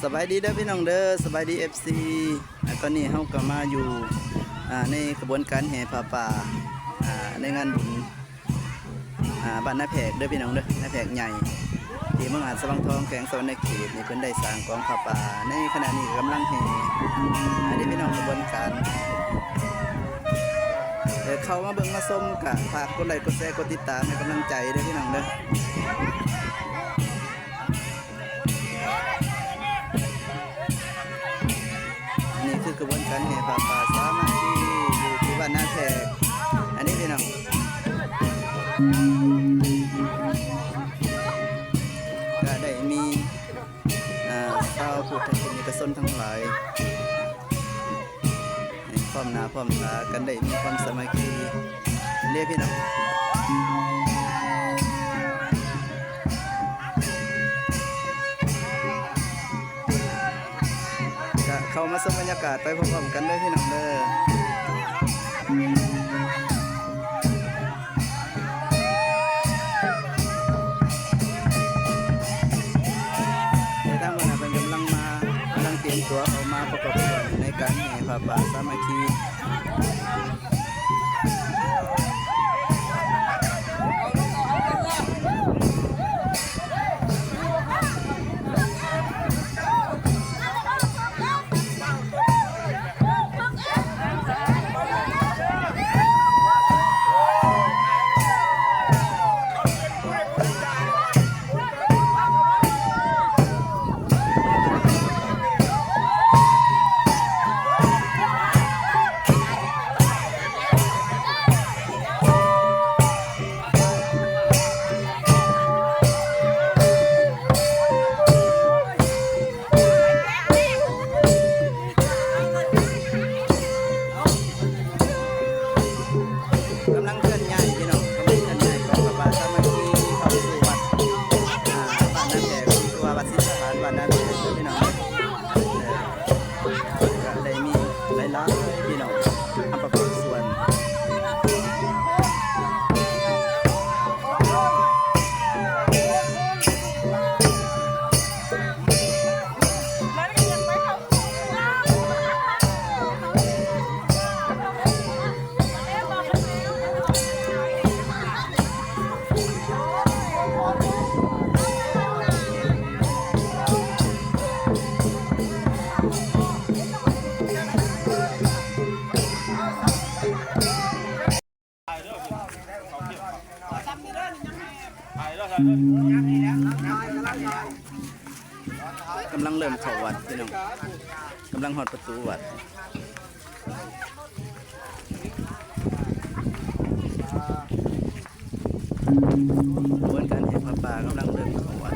สบายดีเด้อพี่น้องเด้อสบายดีFC ตอนนี้เฮาก็มาอยู่ในกระบวนการแห่ผ้าป่าในงานบุญบ้านนาแพกเด้อพี่น้องเด้อนาแพกใหญ่ที่เมืองหาดสว่างทองแขวงสวรรณเขตนี่เพิ่นได้สร้างกองผ้าป่าในขณะนี้กำลังแห่เด้อพี่น้องกระบวนการเข้ามาเบิ่งมาชมกะฝากกดไลค์กดแชร์กดติดตามให้กำลังใจเด้อพี่น้องเด้อนี่คือกระบวนการแห่ผ้าป่าสามัคคีอยู่ที่บ้านนาแพกอันนี้พี่น้องก็ได้มีชาวพุทธศาสนิกชนทั้งหลายพร้อมหน้าพร้อมตากันได้มีความสามัคคีเรียกพี่น้องจะเข้ามาชมบรรยากาศไปพร้อมๆกันด้วยพี่น้องเด้อตัวเขามาประกอบส่วนในการแห่ผ้าป่าสามัคคีกำลังเริ่มเข้าวัดพี่น้องกำลังหอดประตูวัดกระบวนการแห่ผ้าป่ากำลังเริ่มเข้าวัด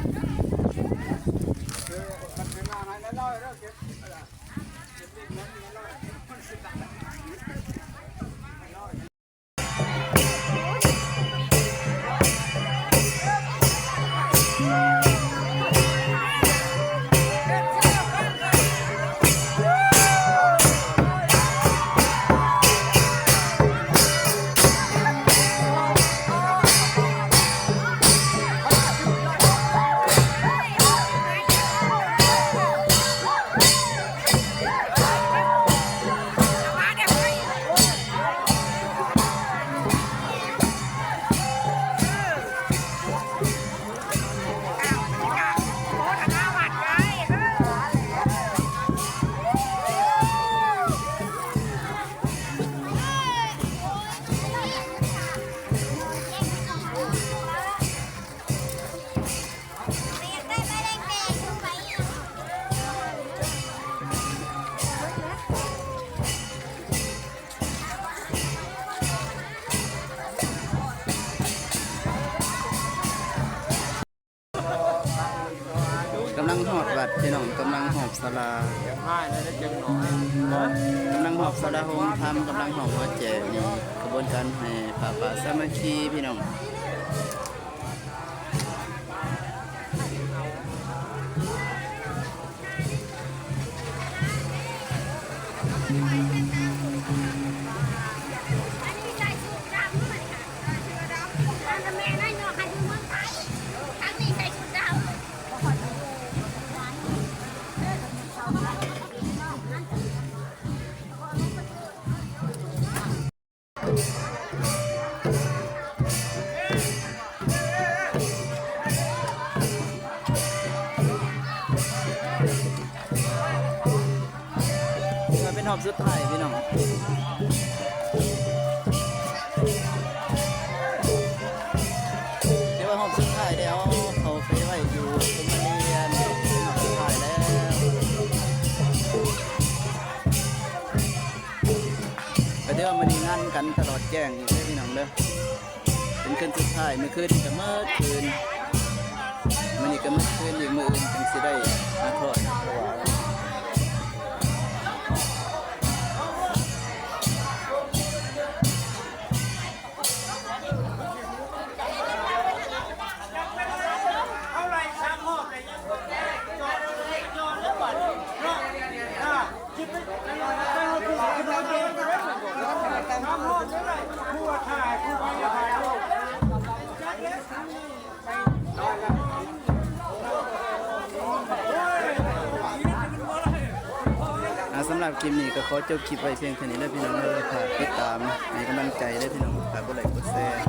กำลังหอบวัดพี่น้องกำลังหอบศาลากำลังหอบศาลาโฮมทำกำลังหอบวัดแจกนี่กระบวนการแห่ผ้าป่าสามัคคีพี่น้อง อบสุดท้ายพี่น้องเดี๋ยวรอบสุดท้ายเดี๋ยวเขาไปไว้อยู่ตรงเรียนรอบสุดท้ายแล้วก็เดี๋ยวมาดีงานกันตลอดแจ้งอีกเลยพี่น้องเด้อเป็นคืนสุดท้ายเมื่อคืนกับเมื่อคืนมันนี่ก็เมื่อคืนอีกมื้ออื่นจึงสิได้มาทอดเพราะว่าสำหรับคลิปนี้ก็ขอจบคลิปไว้เพียงแค่นี้แล้วพี่น้องเลยฝากติดตามให้กำลังใจด้วยพี่น้องฝากกดไลค์กดแชร์